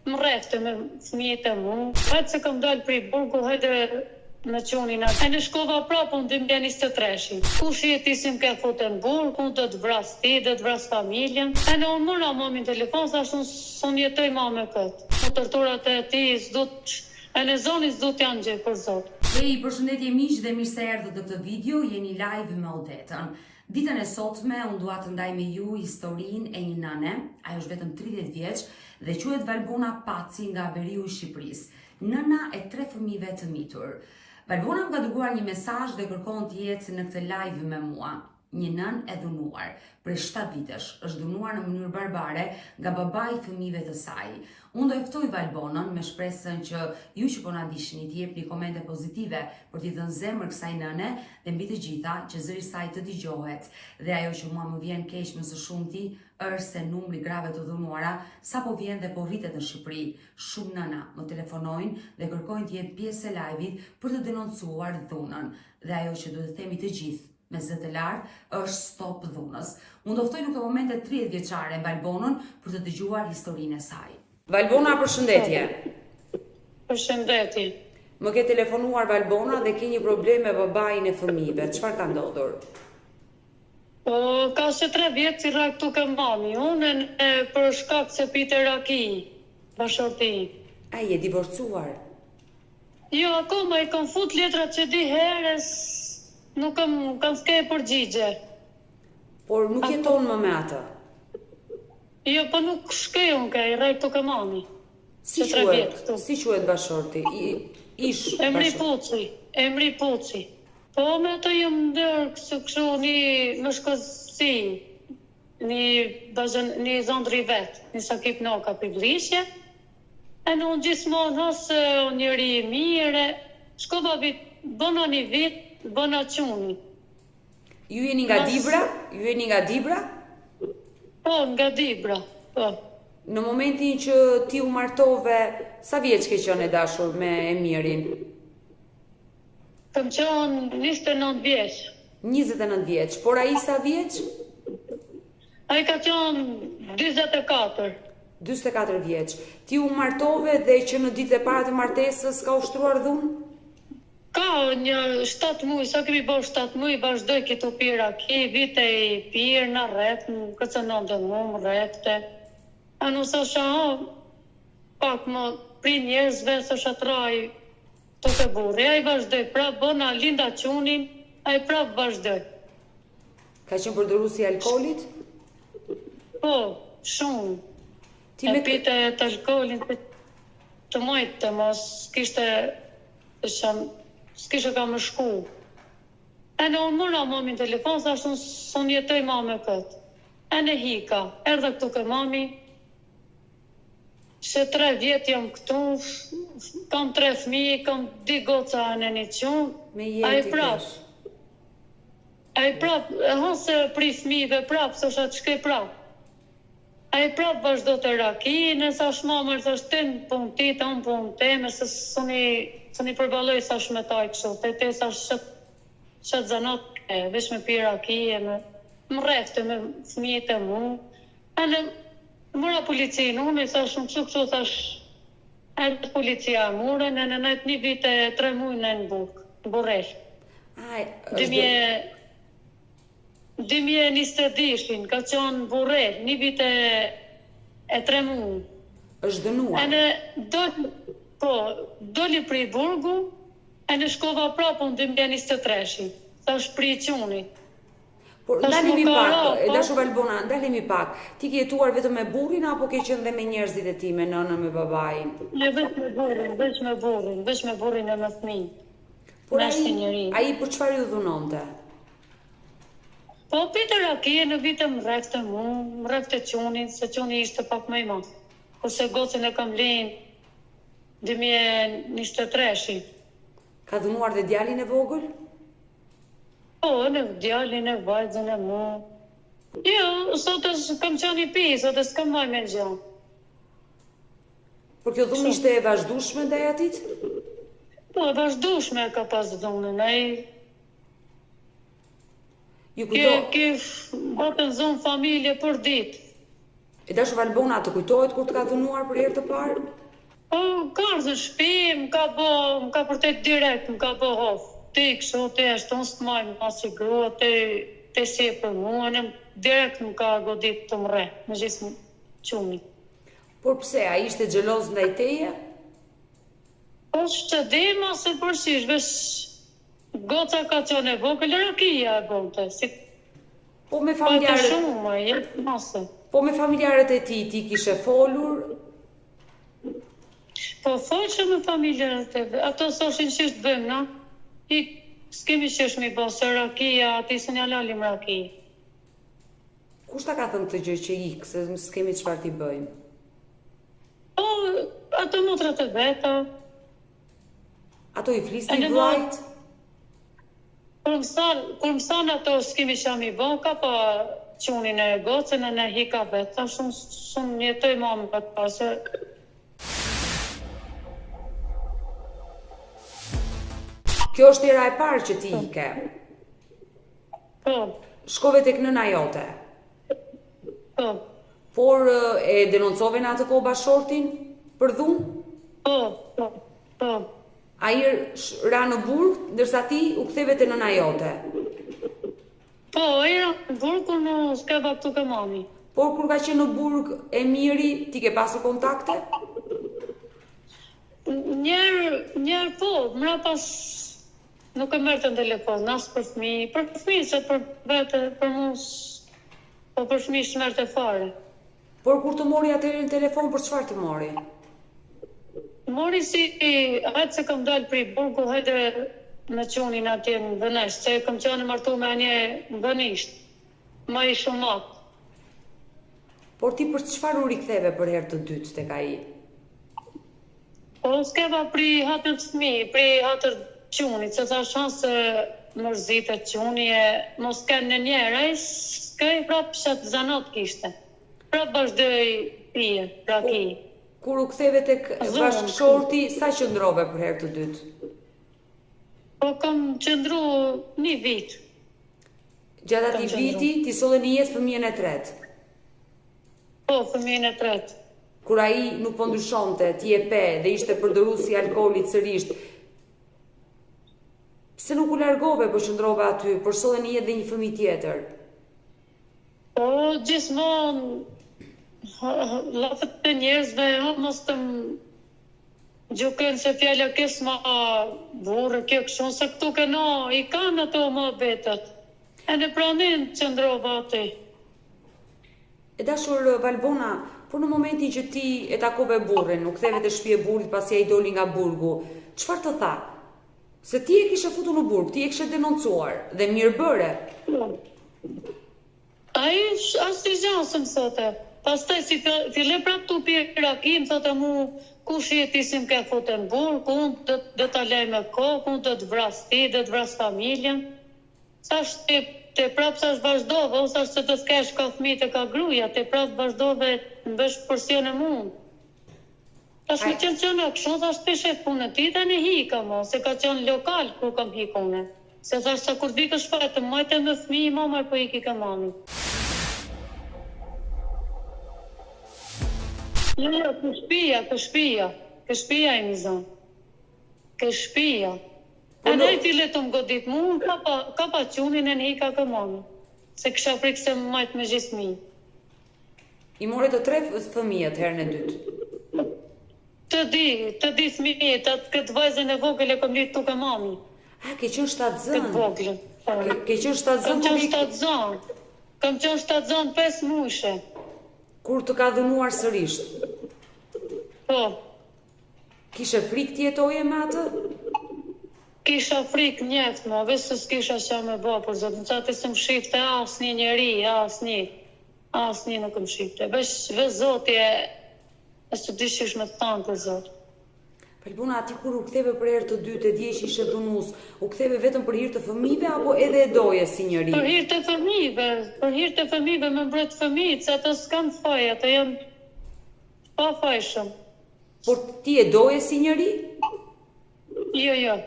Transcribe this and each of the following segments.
më rrefte me fëmijët e mu. Hajtë se kam dalë prej burgu, hajde në qunin atë. E në shkova prapë në 2023. Kush jetisim ke fote në burg, unë do të vras ti, do të vras familjen. E në unë mëra momin telefon, sa shumë së jetoj ma me këtë. Në torturat e ti, e në zoni s'du t'janë gjë për zotë. Hey, përshëndetje miq dhe mirë se erdhët në këtë video, jeni live me Odetën. Ditën e sotme, unë dua të ndaj me ju historinë e një nane, ajo është vetëm 30 vjeç dhe quhet Valbona Paci nga veriu i Shqipërisë, nëna e 3 fëmijëve të mitur. Valbona më ka dërguar një mesazh dhe kërkon të jetë në këtë live me mua. Një nën e dhunuar, prej 7 vitesh, është dhunuar në mënyrë barbare nga babai i fëmijëve të saj. Unë do e ftoj Valbonën me shpresën që ju që po na dishni të jepni komente pozitive për t'i dhënë zemër kësaj nëne dhe mbi të gjitha që zëri i saj të dëgjohet. Dhe ajo që mua më vjen keq më së shumti është se numri grave të dhunuara sapo vjen dhe po rritet në Shqipëri. Shumë nëna më telefonojnë dhe kërkojnë të jenë pjesë e live-it për të denoncuar dhunën. Dhe ajo që duhet të themi të gjithë me zë të lartë është stop dhunës. Unë do ftoj në këtë momente 30 vjeçare Valbonën për të dëgjuar historinë e saj. Valbona, përshëndetje. Përshëndetje. Më ke telefonuar Valbona dhe ke një problem me babain e fëmijëve. Çfarë ka ndodhur? Ka se 3 vjetë si rak tuk e mami. Unë për shkak se pite raki, bashorti. A je divorcuar? Jo, akoma i kam fut letrat që di herës, nuk kam s'ke përgjigje. Por nuk jeton më me atë? Jo, po nuk shkej unë ke, i rajt tuk e mami. Si quhet bashorti? Emri Puci. Po me të jëmë ndërë kështu një shkosi, një zondri vetë, një sakip noka për blishje. E në unë gjithmonë hasë njëri mire, shkova bëna një vit, bëna quni. Ju jeni nga Dibra? Po, nga Dibra, po. Në momentin që ti u martove, sa vjeç ke qenë e dashur me Emirin? Kam qenë 29 vjeç. 29 vjeç, por ai sa vjeç? Ai ka qenë 44. 44 vjeç. Ti u martove dhe që në ditët e para të martesës ka ushtruar dhunë? Ka një 7 muaj, sa kemi bërë 7 muaj, vazhdoj këtu pira ki, vite i pirë në rreth, në këcënon dhe mu, më rrethte. A nësa shaha, pak më pri njerëzve, së shatraj të të burri. A i vazhdoj, prap bëna linda qunin, a i prap vazhdoj. Ka qenë përdorus i alkoolit? Po, shumë. E pite të alkoholin të mojtë, të mos kishte s'kishe ka më shku. E në unë mëra mami në telefon, sa shumë së jetoj ma me këtë. E në hika, erdhe këtu ke mami, se 3 vjetë jam këtu, kam 3 fëmijë, kam 2 goca në një qunë, a i prap. A i prap, e hëse pri fëmijëve prap, së shatë shkej prap. A i prap vazhdo të rakine, sa shmamër, sa shtin pun ti, të unë pun teme, se së një përbaloj sa shmetaj kështu, te sa shatë zanot, vesh me pi rakije, më rrefte me fëmijët e mu. E në mëra policinë, unë i sa shumë kështu, sa erdhë policia e mure, në nëjtë një vite 3 muaj në burg, në Borrell. 2022 ka qenë Borrell, një vite e 3 muaj. Është dënuar? Doli pri burgu, e në shkova prapë në 2023, sa është pri quni. Por ndalemi pak, e dashur Valbona, ndalemi pak. Ti ke jetuar vetëm me burrin apo ke qenë dhe me njerëzit e ti, me nënën, me babain? Veç me burrin e me fëmijë. Por ai për çfarë ju dhunonte? Po pite rakije në vite më rrefte mu, më rrefte qunin, se quni ishte pak më i madh. Ose gocën e kam linë 2023. Ka dhunuar dhe djalin e vogël? Po, në djalin e vajzën e mu. Jo, sot kam qenë i pi, sot s'kam maj me gjanë. Por kjo dhunë ishte e vazhdueshme ndaj atit? Po, e vazhdueshme ka pas dhunën, ai. Ju kujto? Ke botën zonë familje për ditë. E dashur Valbona, të kujtohet kur të ka dhunuar për herë të parë? Po, ka ardhur në shtëpi, më ka përtet direkt, më ka bë hof. Ti kështu, ti ashtu, unë s'të majmë pasi grua, ti si e për mua, direkt më ka godit të mre, në gjithë qumi. Por pse, a ishte xheloz ndaj teje? Po, që di, ma se përshish, vesh goca ka qenë e vogël, rakia e bonte, si Po me pa të familjarët, shumë, jetë masë. po me familjarët e ti kishe folur? Po, që me familjen e teve, ato soshin që të bëjmë, na? S'kemi qesh mi bo, se rakia, ati se një lalim raki. Kush ta ka thënë këtë gjë që ikë, se s'kemi çfarë t'i bëjmë? Po, ato motrat e veta, Ato i flisni Edhe vllajt? kur mësan ato s'kemi qa mi bo, ka pa qunin e gocën e në hika veta, shumë jetoj mamë për të pasë. Kjo është hera e parë që ti ike. Po, Shkove tek nëna jote. po, Por e denoncove në atë kohë bashortin për dhunë? po. Ai ra në burg, ndërsa ti u ktheve te nëna jote. Po, era në burgu në s'keva këtu ke mami. Por kur ka qenë në burg e miri, ti ke pasur kontakte? Njerë po, mra pas nuk e mërë të në telefon, asë për fëmi, se për vete, për mus, po për fëmi shmërë të fare. Por kur të mori atëherë në telefon, për çfarë të mori? Mori si, hajtë se kam dalë prej burgu, hajtë me qunin atje në vënesht, se kam qenë martu me një në vënisht, ma i shumat. Por ti për çfarë u riktheve për herë të dytë tek ai? Po, s'keva pri hatër të fëmi, pri hatër qunit, se thash se mërzitet quni e mos kanë në njerë, ai s'kaj prapë shatë zanot kishte. Prapë vazhdoj pije, raki. Kur u ktheve tek bashkëshorti, sa qëndrove për herë të dytë? Po, kam qëndru një vit. Gjatë atij viti, ti solle në jetë fëmijën e tretë. Po, fëmijën e tretë. Kur ai nuk po ndryshonte, ti e pe dhe ishte përdoruesi i alkoolit sërish. Pse nuk u largove, po qëndrove aty, por solle në jetë dhe një fëmijë tjetër? Po, gjithmonë lafët të njerëzve, mos të më gjukën se fjalla kes ma burë, kjo këshon, se këtu këno i kanë ato më betët. E në pranin qëndrova aty. E dashur Valbona, por në momentin që ti e takove burrin, u ktheve te shtëpia e burrit pasi ai doli nga burgu, çfarë të tha? Se ti e kishe futur në burg, ti e kishe denoncuar dhe mirë bëre. Ai ashtë i gjanë së mësote. Pastaj si file prap të pjerë rakim, thote mu, kush jeti si më ke futur në burg, unë dhe të lej me kokë, unë dhe të vras ti, dhe të vras familjen. Sa shtë te prap sa është vazhdove, ose ashtë të s'kesh ka fëmijë të ka gruja, te prap vazhdove në vesh përsjene mund. Tash me qenë kështu, thash të shef punë ti dhe në hika mo, se ka qenë lokal kur kam hikone. Se thash sa kur vikë shfatë, majte me fëmijë, mama po iki ka mami. Jo, kë shpia e një zonë. Kë shpia. E dhe i file të më godit mu, ka pa qunin e një hika ka mami. Se kësha frikë se më majtë me gjithë mi. I more të 3 fëmijët herën e dytë. Të di fëmijët, atë këtë vajzën e vogël e kom litë tuk e mami. A, ke qenë shtatzën? Këtë vogël. Ke qenë shtatzën? Kam qenë shtatzën 5 mushe. Kur të ka dhunuar sërish? Po. Kishe frikë të jetoje me atë? Kisha frikë njëftë mo, vesë s'kisha qa me bo, për zotë, në qatë se më shifte asë një njeri, asë një nuk më shifte. Vesh zotje, e së dishish me të tanë për zotë. Valbona, ati kur u ktheve për herë të dytë, e dje që ishe dhunus, u ktheve vetëm për hir të fëmijëve apo edhe e doje si njeri? Për hir të fëmijëve, me mbret fëmijët, se ato s'kan faj, ato janë pa fajshëm. Por ti e doje si njeri? Jo,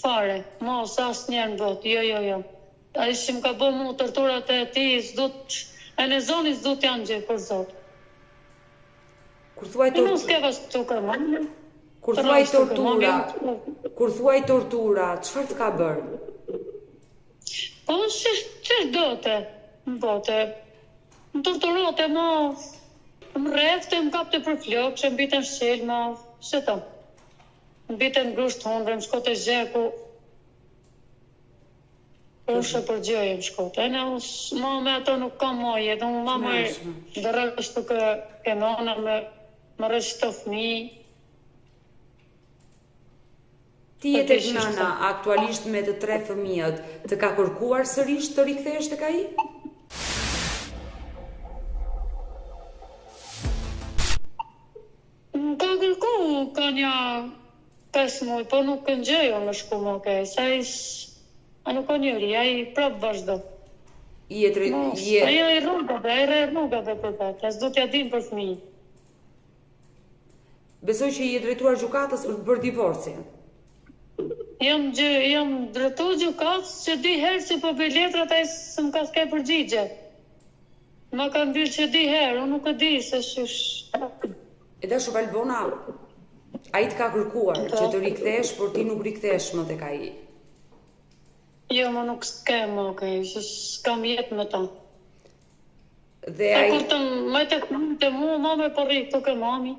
fare, mos asë njerë në botë, jo. A ishim ka bo mu tërturat e ti, e në zoni s'dut janë gjë për zotë. Kur thuaj Nuk s'keva shtuka më. Kur thuaj tortura, çfarë të ka bërë? Po, që do të, më bote. Më torturote, më rrefte, më kapte për flokë, që më bitën shqel, që të. Më bitën grusht hundre, më shkote zheku. Përshë për gjëje më shkote. Ma me ato nuk kam moje, dhe ma më dërështu ke nona, më rështë të fmi. Ti e tek nana, aktualisht me të 3 fëmijët, të ka kërkuar sërish të rikthesh tek ai? Ka kërku, ka një 5 muaj, po nuk këngjejo me shku më okej, sa a nuk ka njëri, a i prapë vazhdo. Ajo i rrugave për vetë, as du t'ja din për fëmijë. Besoj që i e drejtuar gjukatës për divorcin. Jam drejtuar gjukatës që di herë si po bëj letrat ai së më ka s'ke përgjigje. Ma ka mbyllë që di herë, unë nuk e di se shush. E dashu Valbona, ai të ka kërkuar që të rikthesh, por ti nuk rikthesh më tek ai. Jo, më nuk s'kem, okej, që s'kam jetë me ta. Dhe ai... Kur të majtë të mu, mame po rikë të ke mami.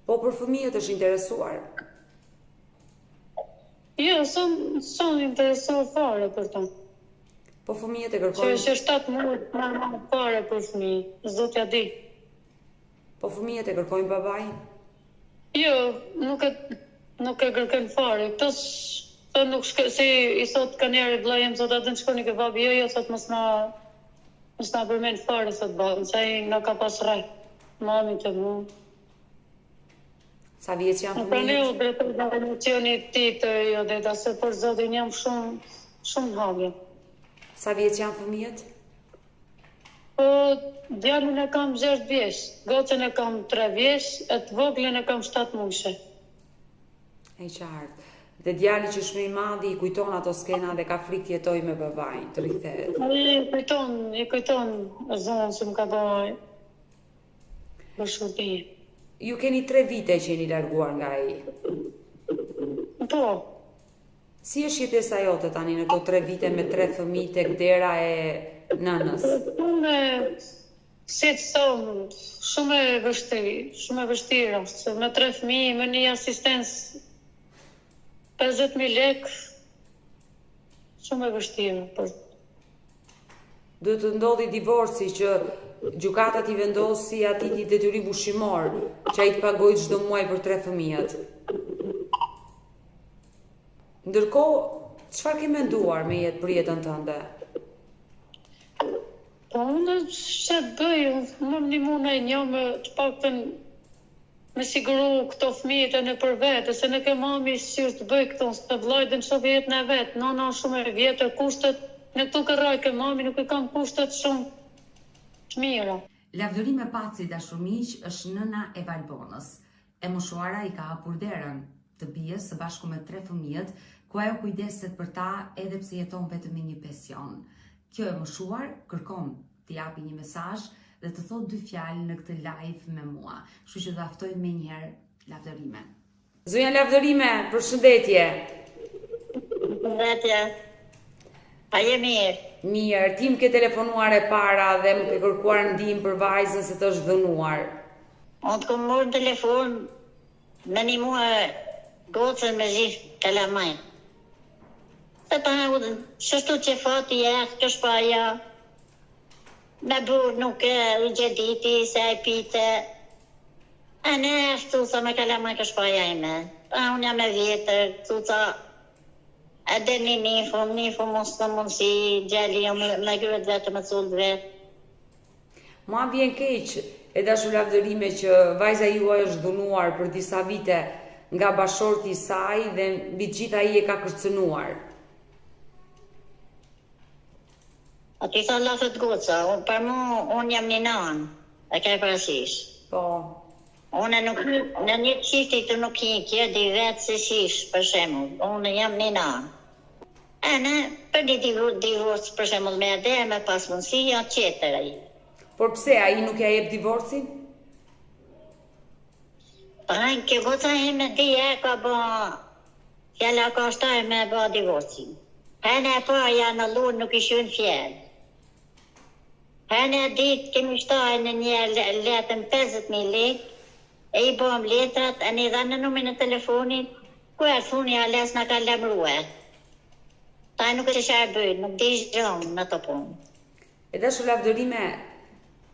Po për fëmijët është interesuar? Jo, son interesuar fare për ta. Po fëmijët e kërkojnë... Që 7 muaj më fare për fëmijë, s'do t'ja di. Po fëmijët e kërkojnë babaj? Jo, nuk e kërkojnë fare. Këto nuk si i sot ka njerë i vlajem, sot atë në shkoni ke babi, jo, sot mos na përmen fare, sot babin, sa i nga ka pas raj, mami të mu. Sa vjeç janë fëmijët? Pra ne u drejtoj nga emocionit ti të jo dheta, se për zotin jam shumë hagje. Sa vjeç janë fëmijët? Po, djalin e kam 6 vjeç, gocën e kam 3 vjeç, e të voglën e kam 7 muajshe. E qartë. Dhe djali që shme i madhi i kujton ato skena dhe ka frikë të jetoj me babajnë, të rikthehet. I kujton zonë që më ka bëj për shurti. Ju keni 3 vite që jeni larguar nga ai. Po. Si është jetesa jote tani në këto 3 vite me 3 fëmijë tek dera e nënës? Si të thonë, shumë e vështirë është. Me 3 fëmijë, me një asistencë 50.000 lek, shumë e vështirë. Do të ndodhi divorci që gjukata ti vendosi ati një detyrim ushqimor, që ai të pagojë çdo muaj për 3 fëmijët. Ndërkohë, çfarë ke menduar me jetë për jetën tënde? Po, unë që të bëj, më një mune një me të paktën me siguru këto fëmijët e në për vetë, se në ke mami si të bëj këto, së të vlajtë në shumë vjetë në vetë, nana shumë e vjetër, kushtet, në këtu kërraj ke mami, nuk e kam kushtet shumë të mira. Lavdërim e Paci dashurmiq është nëna e Valbonës. E moshuara i ka hapur derën të bijës së bashku me 3 fëmijët, ku ajo kujdeset për ta edhe pse jeton vetëm me një pension. Kjo e moshuar kërkon të japi një mesazh dhe të thot 2 fjalë në këtë live me mua. Kështu që do aftoj me njëherë Lavdërime. Zonja Lavdërime, përshëndetje. Përshëndetje. Pa je mirë. Mirë, ti më ke telefonuar e para dhe më ke kërkuar ndihmë për vajzën se të është dhënuar. Unë të kom morë në telefon me një mua gocën me zhishë kalamaj. Se pa shështu që fati kjo shpaja, me burë nuk e u gjediti se a i pite. A ne ashtu sa me kalamaj kjo shpaja i me. A unë jam e vjetër, tuca a dhe një mos të mundësi gjelli jo me gërët vetë me cullë vetë. Mua vjen keq e dashur Lavdërime që vajza juaj është dhunuar për disa vite nga bashorti i saj dhe mbi të gjitha ai e ka kërcënuar. A ti tha lafët goca, për mu unë jam një nanë, e ka e parasysh. Po. Unë nuk, në një qifti të nuk ikje, di vetë se shish, për shemull, unë jam një nanë. E në, për një divorc, për shemull, me edhe me pas mundësi, janë qeter ai. Por pse, ai nuk ja jep divorcin? Prank, kjo goca ime dje ka bë, fjalla ka shtaj me bë divorcin. Hene e parja në lunë nuk i shun fjallë. Hene e ditë kemi shtaj në një letën 50.000 lekë, e i bëm letrat, e një dhe në numrin e telefonit, ku e thuni ales në ka lemrua. Ta nuk e që e bëjnë, nuk di shgjohën në të punë. E dhe shu lavdërime,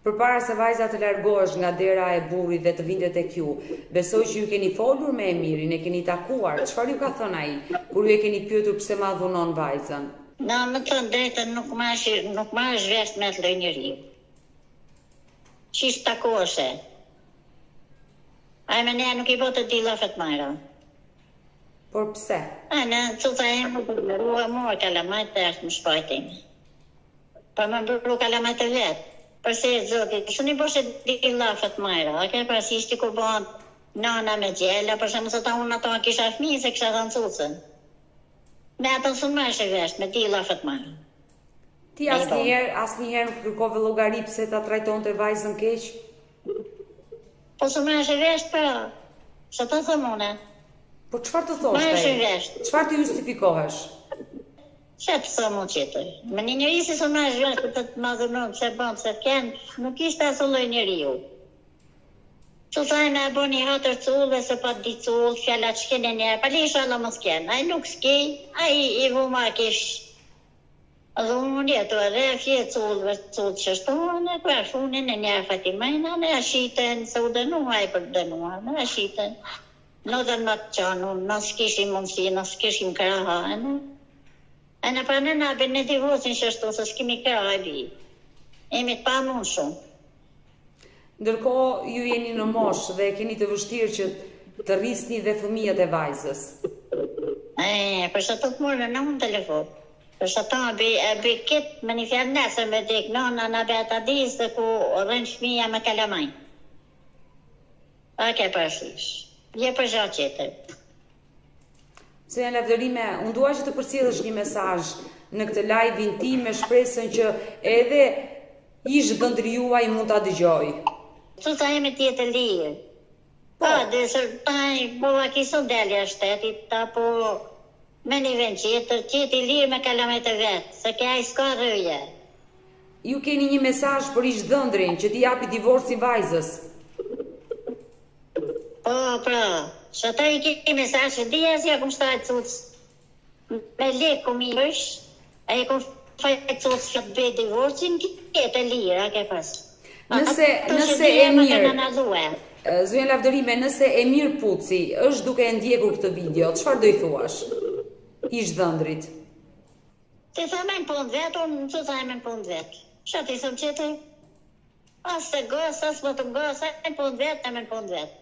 përpara se vajza të largohesh nga dera e burrit dhe të vinte tek ju, besoj që ju keni folur me Emirin, e keni takuar, çfarë ju ka thënë ai, kur ju e keni pyetur pse ma dhunon vajzën? Na, më të drejtën nuk ma është vesh me të loj njëri. Qishtë takoheshe. A me ne nuk i botë të di lafet majra. Por pse? A në cuca e më përrua mua kalamajt të është më shpajtin. Pa më përru kalamajt të vetë. Përse e zotit, së një boshe di lafet majra. A ke prasishti kur bëhen nana me gjela, përse më sota unë ato kisha fmi se kisha dhënë cucën. Me ato së më është e vesh, me di lafet majra. Ti asnjëherë nuk kërkove llogari pse ta trajtonte vajzën keq? Po së më është e vesh, pra, që të thëmune. Po çfarë të Më është e thoshte? vesh. Çfarë të justifikohesh? Që të së mu qëtër? Me një njëri si së më është vesh të të madhënon, që bëmë, se kënë, nuk ishte asë lloj njëri ju. Që thajme e bo një hatër cullë, se pa di cullë, fjallat që kene njerë, pa li isha alla më s'kenë, a i nuk s'ki, a i vuma kish. Dhe unë jetu edhe fje cullëve, cullë që shtohën, e kërë funin e njerë Fatimajna, ne a shiten, se u dënua i për dënua, ne a shiten. Në dhe në të qanu, në s'kishim mundësi, në s'kishim kraha, e në pra në nabe në divorcin që shtu, se s'kimi kraha e bi. Emi të pa mund shumë. Ndërkohë ju jeni në moshë dhe keni të vështirë që të rrisni dhe fëmijët e vajzës. Për që të të mërë në unë telefon. Për që të e bi kitë me një fjallë nesër me dik nona në beta disë dhe ku rënë shmija me kalamajnë. A ke përshlish. Je për gjatë qëtër. Se janë lavdërime, unë dua që të përcjellësh një mesazh në këtë live-in tim me shpresën që edhe ish dhëndri juaj mund ta dëgjoj. Cuca jemi tjetë lirë. Po, dhe sërtaj, po akiso delja shtetit, apo me një vend qëtër, qëti lirë me kalamet e vetë, se kja i s'ka rëje. Ju keni një mesazh për ish dhëndrin që t'i japi divorci vajzës. Po, pra, që ta i ki mesazh që dhja si akum shtajt cucë me lekë ku mi është, e i kum fajt cucë që të bëj divorcin, kjetë lirë, a ke pasë. Nëse Emir, zonja lavdërime, nëse Emir Puci është duke e ndjekur këtë video, çfarë do i thuash? Ish dhëndrit. Ti thëmë në punë vetë, unë në që thëmë në punë vetë. Që ti thëmë qëtë? Asë të gosë, asë më të gosë, në punë vetë, në punë vetë.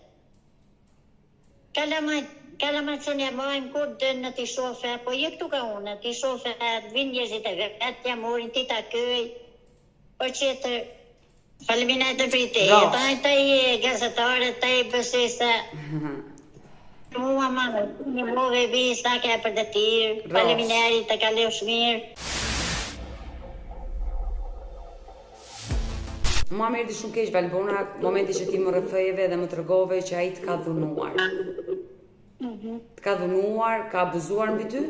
Kalamajt që një mojnë kur dënë në t'i shofe, po je këtu ka unë, t'i shofe, vinë njëzit e vetë, t'ja morin, t'i ta këj, po qëtër, faleminat të priti, ta i gazetare, ta i bësoj se mua ma një move vis, ta ke për të tirë, faleminari të kaleu shmirë. Mua më erdhi shumë keq Valbona, momenti që ti më rrëfeve dhe më tregove që ai të ka dhunuar. Të ka dhunuar, ka abuzuar mbi ty?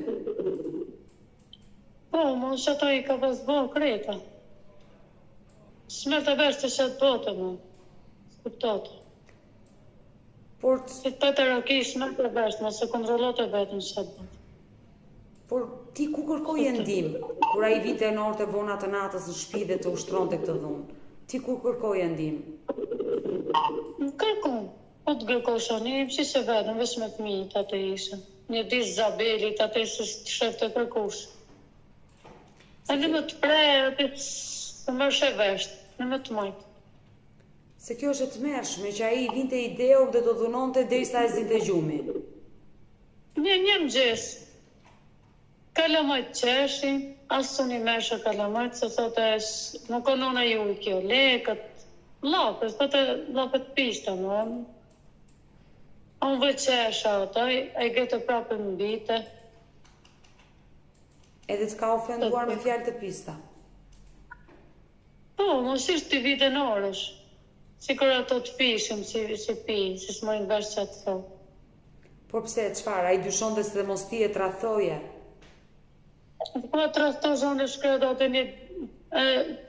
Po, më që ato i ka pasbo kreta. S'mer të vesh të shetë botë, më. S'kuptotë. Por Si të të rëki, s'mer të vesh, më se kontrolot e vetën shetë botë. Por ti ku kërkoje ndihmë kur ai vinte në orët e vona të natës në shtëpi dhe të ushtronte këtë dhunë? Ti ku kërkoje ndihmë? Në kërkon, po të kërkosha një, si se vetën, vesh me fëmijët atë ishën. Një disë Zabelit, atë ishë të shef të kërkush. A në më të prejë, atë të mërsh e vesht, në më të majtë. Se kjo është e tmerrshme që ai vinte i deur dhe të dhunonte derisa e zinte gjumin. Një mëgjes. Kalamajt qeshin, asë një meshë kalamajt, se thote nuk konona ju i kjo lekët, lapës, thote lapët pishta, në. Unë vë qesha ataj, a i gëtë prapë në bite. Edhe të ka ofenduar me fjalë të pista. Po, mos ishtë t'i vite në orësh. sikur ato të pishëm, si pi, si s'mojnë vesh që të thot. Por pse, çfarë? Ai dyshon dhe se mos ti e tradhtoje. Po të rastosha në shkret atë një,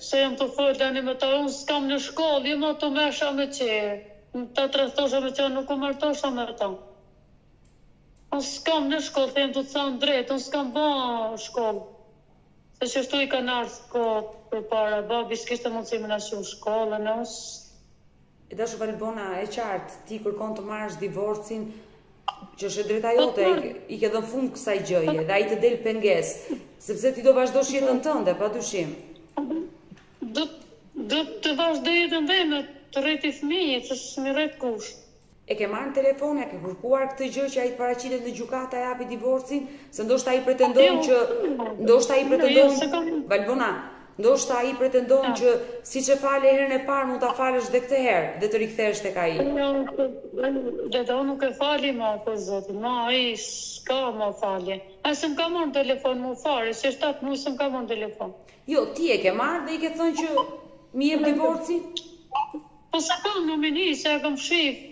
se jam të folani me ta, unë s'kam në shkollë, jam ato mesha me qerë. Ta të rastosha me qerë, nuk u martosha me ta. Unë s'kam në shkollë, them të thamë drejtë, unë s'kam ba shkollë. Se që shtu i kanë ardhë kohë për para, babi s'kishte mundësi me në shumë shkollën, E dashu Valbona, e qartë, ti kërkon të marrësh divorcin, që është e drejta jote, i ke dhënë fund kësaj gjëje, dhe ai të del penges, sepse ti do vazhdosh jetën tënde, pa dyshim. Do të vazhdoj jetën dheme, të rreti fëmijit, se s'mi rret kush. E ke marrë në telefon, e ke kërkuar këtë gjë që ai të paraqitet në gjykata e japi divorcin, se ndoshta ai pretendon Valbona, ndoshta ai pretendon që siç e fale herën e parë mund ta falësh edhe këtë herë dhe të rikthehesh tek ai. Dhe do nuk e fali ma, për zotin, ma ai s'ka ma falje. Ai s'm ka marrë në telefon mu fare, se 7 muaj s'm ka marrë në telefon. Jo, ti e ke marrë dhe i ke thënë që mi jep divorcin? Po sa kam në mini, se e kam shif.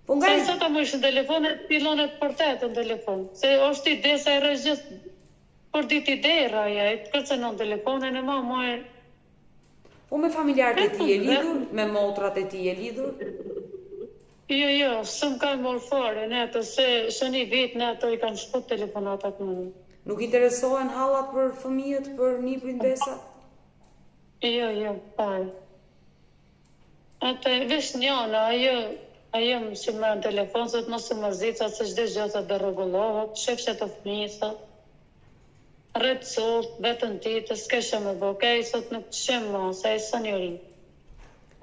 Po nga Se ta më ishë në telefon, e pilonet për tetë në telefon. Se është ide, se e rëzgjës për ditë ide e raja, e të kërcenon telefonin e ma e... Po me familjarët e ti e lidhur, me motrat e ti e lidhur? Jo, s'm ka morë fare, ne të se një vit ne ato i kanë shput telefonatat në një. Nuk interesohen hallat për fëmijët, për niprin besa? Jo, pare. Atë vesh njana, ajo më si më në telefon, sot mos të mërzica, se çdo gjë të dërregullohet, shefshe të fëmijë, rrët sot, vetën ti, të s'keshe me bo, kej sot nuk të shemë ma, se e së njëri.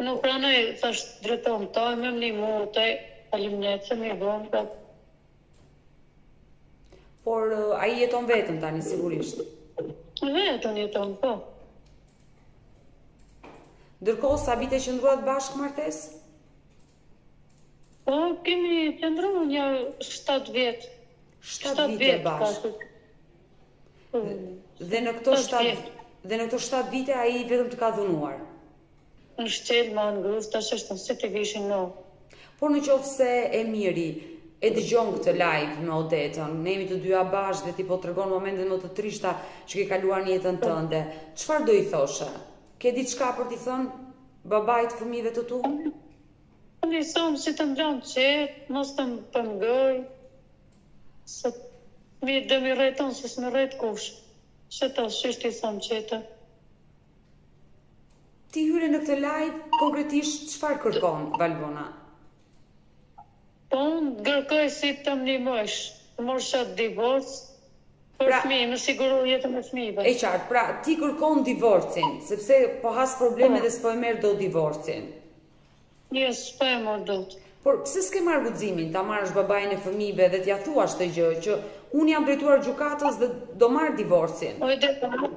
Nuk pranoj, thash drejton të, me më një mu, të alimnet, se mi bon, për... Por a i jeton vetëm tani, sigurisht? Vetën jeton, po. Ndërkohë, sa vite qëndruat bashkë martes? Po, kemi qëndru një 7 vjetë. 7 vite bashkë. Dhe në këto 7 vite a i vetëm të ka dhunuar? Në shqelë ma në grus, të shështë në si të vishin në. Por në qoftë se e miri, e dëgjon këtë live me Odetën, ne jemi të dyja bashkë dhe ti po të tregon momentet më të trishta që ke kaluar në jetën tënde, çfarë do i thoshe? Ke diçka për t'i thënë babait fëmijëve të tu? Unë i thonë si të mblanë qetë, mos të më pëmgoj, se mi dhe mi rejton se s'mi rejt kush. Që ta shishti thonë qetë. Ti hyre në këtë live, konkretisht çfarë kërkon, Valbona? Po unë gërkoj si të më nimësh, të morë shatë divorc, për fëmijë, më siguru jetën e fëmijëve. E qartë, pra ti kërkon divorcin, sepse po has probleme dhe s'po e merr do divorcin. Jo, s'po e marr dot. Por pse s'ke marrë guximin ta marrësh babain e fëmijëve dhe t'ia thuash këtë gjë që unë jam drejtuar gjykatës dhe do marr divorcin? O dhe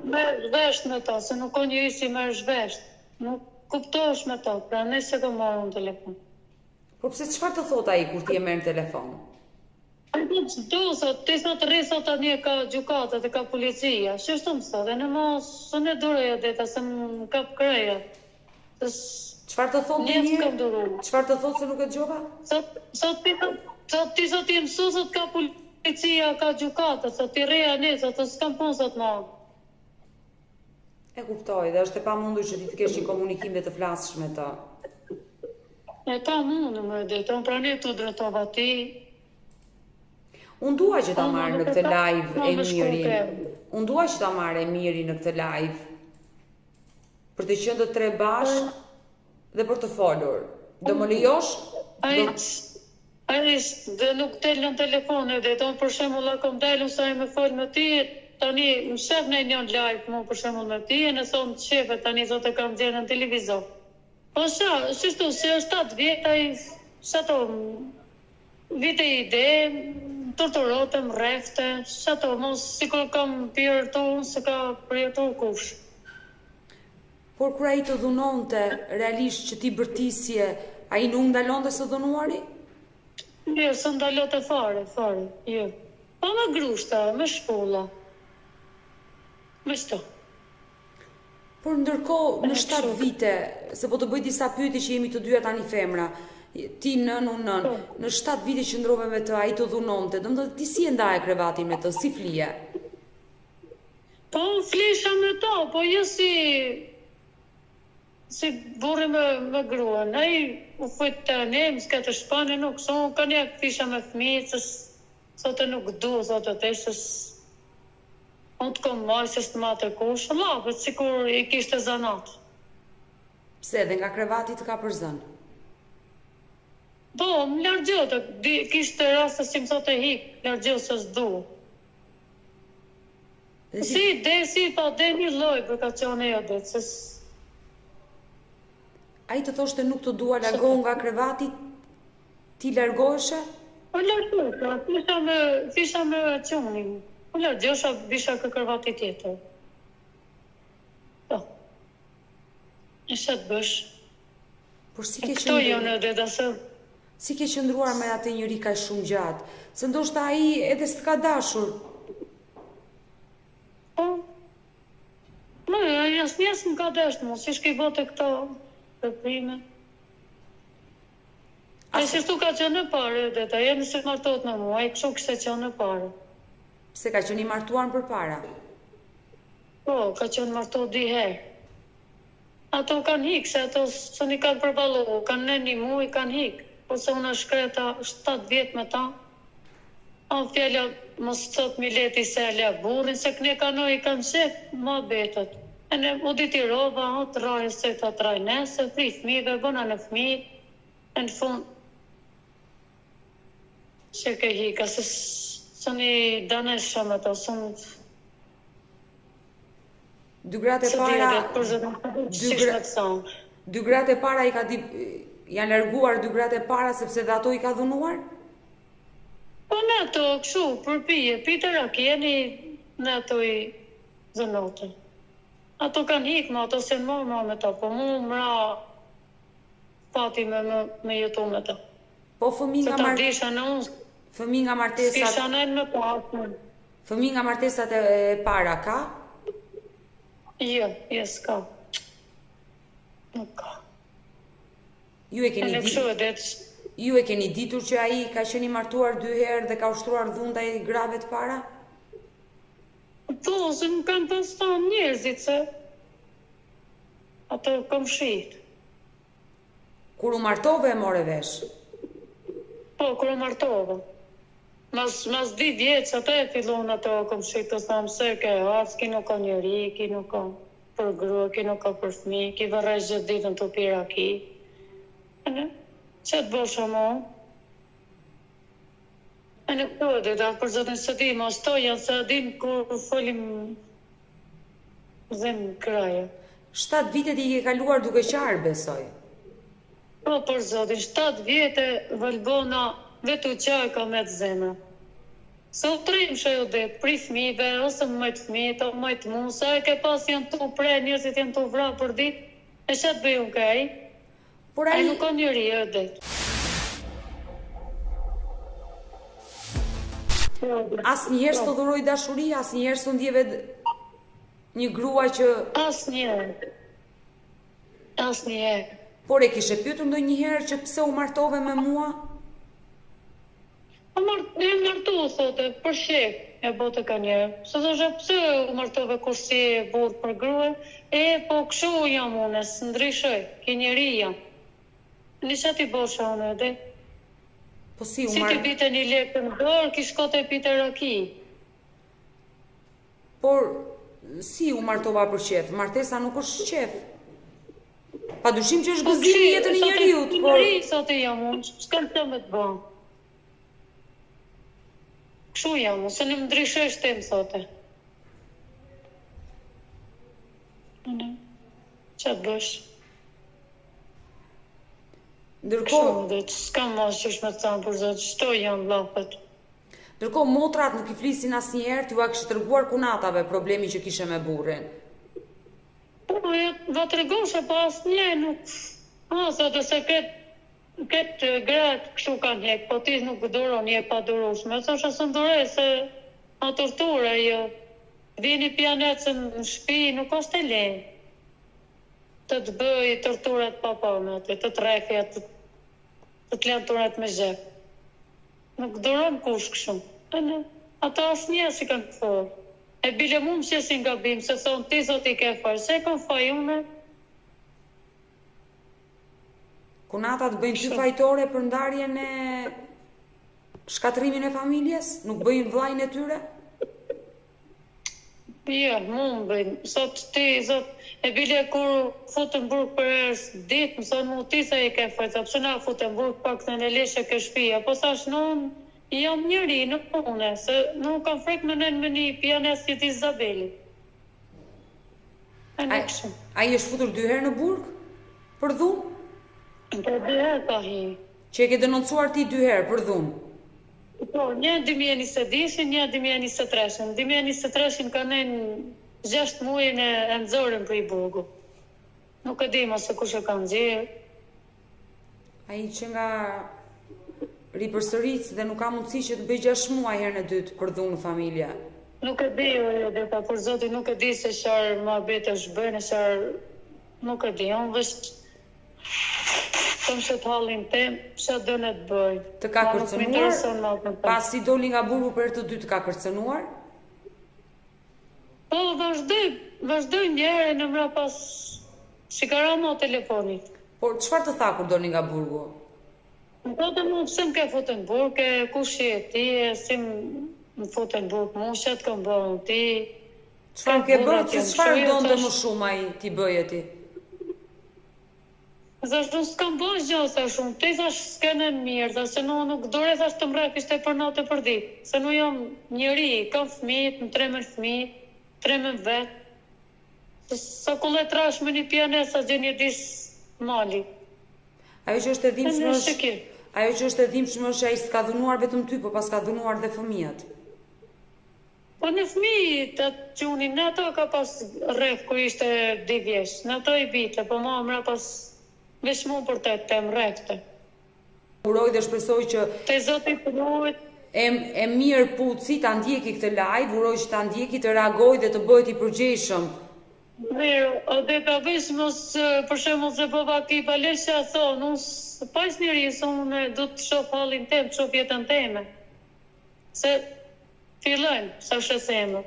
merr vesh me ta, se nuk ka një si merr vesh. Nuk kuptohesh me ta, pra nëse do marrë në telefon. Por pse çfarë të thot ai kur ti e merr në telefon? Ti sot rrisot tani ka gjykatët e ka policia. Shështu më sot, e në mos, së në dureja deta, se më kap kreja. Çfarë të thot një njërë? Çfarë të thot se nuk e dëgjova? Sot ti sot i mësu, sot ka policia, ka gjykatët, sot ti reja ne, sot s'kam punë sot ma. E kuptoj, dhe është e pamundur që ti të kesh një komunikim dhe të flasësh me ta. E ta mundë më dhe, të më prane të drejtova ti. Unë dua që ta marrë në këtë live e mirin. Unë dua që ta marrë e mirin në këtë live. Për të qenë të tre bashkë dhe për të folur. Do më lejosh? Ai dhe nuk telën telefone dhe tonë për shembull kom dalën sa e më fol me ti, tani më shef në një live më për shembull me ti, e nëse më shefe tani zot e kam dhënë në televizor. Po shështu, se është 7 vjet, shato vite ide, torturotëm, rrefte, shato, mos sikur kam pirëtu, se ka përjetu kush. Por kur ai të dhunonte, realisht që ti bërtisje, ai nuk ndalonte së dhunuari? Jo, së ndalote fare, jo. Po me grushta, me shpulla. Me shto. Por ndërkohë në 7 vite, se po të bëj disa pyetje që jemi të dyja tani femra, ti nën, unë nën, në 7 vite që ndrove me të, ai të dhunonte, domethënë ti si e ndaje krevatin me të, si flije? Po flisha me to, po jo si burri me gruan. Ai u fut të nem, s'ka të shpane, nuk son, ka një fisha me fëmijë, sot e nuk du, sot e teshës, unë të kom marrë se s'të matë e kush, lapët, si kur i kishte zanat. Pse, dhe nga krevati të ka përzën? Po, më largjo, kishte raste si më thot e hik, largjo se s'du. Si pa dhe një loj për ka qone jo dhe, se ai të thoshte nuk të dua largohu nga krevati, ti largoheshe? Po largohesha, fisha me qunin. Po largjohesha, bisha kë krevati tjetër. Po. Isha të bësh. Por si ke Këto jo në dhe dasë. Si ke qëndruar me atë njëri ka shumë gjatë? Se ndoshta ai edhe s'të ka dashur. Po. Më, asnjës më ka dashur, mos si shkej bote këto veprime. E si shtu ka qenë në pare, dhe ta jenë se martot në mua, e kështu kështë qenë në pare. Pse ka qenë i martuar për para? Po, ka qenë martot 2 herë. Ato kanë hikë, se ato së një kanë përballu, kanë në një mu i kanë hikë. Po se unë shkreta 7 vjetë me ta. A fjalla mos thot Mileti se e le burin, se këne kanoj i kanë qef, ma betët. E në u diti roba, të rajë se të trajë nesë, fri fmive, bëna në fmi, e në fund, që ke hika, se së një danesh shumë ato, së në... 2 gratë e para... 2 gratë e para janë larguar 2 gratë e para sepse dhe ato i ka dhunuar? Po në ato, këshu, përpije, pite rakjeni, në ato i dhunote. Ato kanë hikë, ma ato se më me ta, po mu mra pati me jetu me ta. Po fëmi nga martesat... Kisha nëjnë me pasë. Fëmi nga martesat e para, ka? Jo, s'ka. Nuk ka. Ju e keni ditur që ai ka qenë i martuar 2 herë dhe ka ushtruar dhunë ndaj grave të para? Po, se më kanë pastan njerëzit se ato komshit. Kur u martove e more vesh? Po, kur u martove. Mas 2 vjeç atë e fillon ato komshit të thamë se ke as, ki nuk ka njeri, ki nuk ka për grua, ki nuk ka për fmi, ki vërrejsh gjithë ditën të pira ki. Që të bësha mo? E në po edhe da për zëtën së di, ma sto janë se adin kur folim zemë kraja. 7 vitet i ke kaluar duke qarë, besoj? Po, për zëtën, 7 vjetë vëlbona vetu qaj ka me të zemë. Se u trim shë jo dhe pri fmive, ose mëjt fmit, o mëjt mu, se e ke pas janë të pre, njëzit janë të vra për dit, e shetë bëju kej, a nuk ka njëri e dhe. As njerë së të dhuroj dashuri, as njerë së ndjeve një grua që... As njerë. Por e kishe pyetur ndonjëherë që pse u martove me mua? E martu, thote, për shek e bote ka njerë. Se dhe pse u martove kur si e burë për grue, po këshu jam une, së ndryshoj, ki njeri jam. Një që ti bosha une, dhe? Po si ti bite një lekë në dorë, ki shkote e pite raki. Por, si u martova për qef? Martesa nuk është qef. Pa dushim që është gëzimi jetën e njeriut, por... Njeri, sote jam unë, s'kam të me të bënë. Këshu jam, se në më ndryshesh të më thote. Që të bësh? Këshu, dhe të s'kam mos që shme të thamë për zotë, qëto janë lapët. Ndërkohë, motrat nuk i flisin as njerë, t'ju a kështë tërguar kunatave problemi që kishe me burrin. Po, va të regoshe, po as njerë nuk... Thote se këtë gratë kështu kanë hekë, po ti nuk duro një pa durushme. Se është asë ndure se a tortura, jo. Vini pjanetës në shpi, nuk është e lejë. të të bëj torturat pa me aty, të trefja, të të lënë turat me zhep. Nuk duron kush kështu. Ata asnjë si kanë thënë. E bile mu më qesin gabim, se thonë ti zot i ke faj, se kom faj unë. Kunatat bëjnë ty fajtore për ndarjen e shkatrimin e familjes? Nuk bëjnë vllajën e tyre? Jo, mu më bëjnë. Sot ti, zot, e bile kur futën burg për erës ditë, më thonë mu ti sa i ke faj, sa pëse na futën burg pak të në leshe ke shpia, po thash non, jam njëri, nuk une, se nuk kam frek me nënë me një pianes që ti Izabeli. Ai është futur 2 herë në burg? Për dhunë? Po 2 herë ka hi. Që e ke denoncuar ti 2 herë për dhunë? Po, një 2022, një 2023. 2023 ka nëjnë 6 muajin e nëzorën për i burgu. Nuk e di ma se kush e ka nëzirë. Ai që nga ripërsërit dhe nuk ka mundësi që të bëj 6 muaj herën e dytë për dhunë familja. Nuk e di, Odeta, për zoti nuk e di se qarë ma bete është bëjnë, qarë nuk e di, unë vështë të më shetë halin tem, që dënë të bëj. Të ka kërcënuar? Pas si doli nga burgu për të dytë ka kërcënuar? Po, vazhdoj njerë në mra pas shikara ma telefonit. Por, çfarë të tha kur doli nga burgu? Po të mu, pëse më ke futën burg, kush je ti, si më futën burg, mu shetë kam bëhën ti. Çfarë ke bërë, çfarë donte më shumë ai ti bëje ti? Thash, nuk s'kam bëjë gjë sa shumë, ti thash s'kene mirë, thash se nuk dore thash të mrek ishte për natë për ditë, se nuk jam njëri, kam fëmijët, më 3 fëmijë, 3 vetë, sa kulle trash me një pianesa gjë një disë mali. Ajo që është e dhimbshme është ai s'ka dhunuar vetëm ty, po pas ka dhunuar dhe fëmijët. Po në fëmijët atë qunin, në ato ka pas rreth kur ishte 2 vjeç, në ato i bite, po ma mra pas veç mu për të mrekte. Uroj dhe shpresoj që te zoti përrujt. E mirë Puci ta ndjeki këtë live, uroj që ta ndjeki, të reagoj dhe të bëhet i përgjegjshëm. Mirë, Odeta, veç mos për shembull se baba ki palesha thonë, unë pas njëri, se unë du të shoh hallin tem, të shoh jetën teme. Se fillojnë, sa sheseme.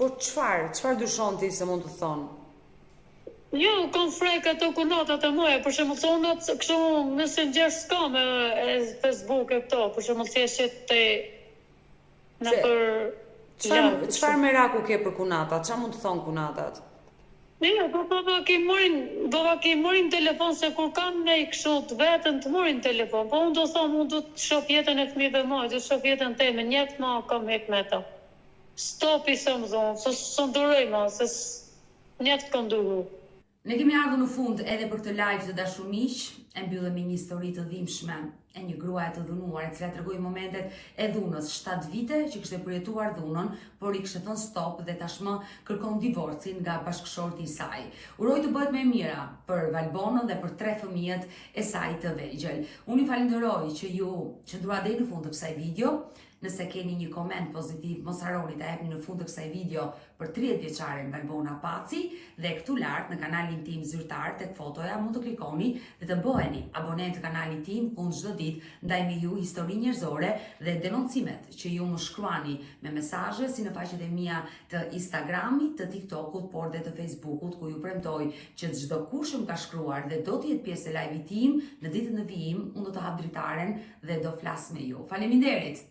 Po çfarë dyshon ti se mund të thonë? Jo, kom frek ato kunatat e moja, për shembull se unë kështu Messenger s'kam e Facebook e këto, për shembull si e shet te në për Çfarë meraku ke për kunatat? Çfarë mund të thonë kunatat? Jo, po baba ki morin telefon, se kur kam ne kështu të vetën të morin telefon, po unë do thonë, unë du të shoh jetën e fëmijëve moj, du të shoh jetën teme, njetë ma kam hek me ta. Stopi se më thonë, se së nduroj ma, se njetë kam duru. Ne kemi ardhur në fund edhe për këtë live të dashur miq, e mbyllëm një histori të dhimbshme e një gruaje të dhunuar, e cila tregoi momentet e dhunës, 7 vite që kishte përjetuar dhunën, por i kishte thënë stop dhe tashmë kërkon divorcin nga bashkëshorti i saj. Uroj të bëhet më e mira për Valbonën dhe për 3 fëmijët e saj të vegjël. Unë ju falenderoj që ju qëndruat deri në fund të kësaj video. Nëse keni një koment pozitiv, mos harroni ta jepni në fund të kësaj video për 30 vjeçaren Valbona Paci, dhe këtu lart në kanalin tim zyrtar tek fotoja mund të klikoni dhe të bëheni abonent të kanalit tim, ku çdo ditë ndaj me ju histori njerëzore dhe denoncimet që ju më shkruani me mesazhe si në faqet e mia të Instagramit, të TikTokut, por dhe të Facebookut, ku ju premtoj që çdo kush më ka shkruar dhe do të jetë pjesë e live-it tim në ditën e vijim, unë do të hap dritaren dhe do flas me ju. Faleminderit.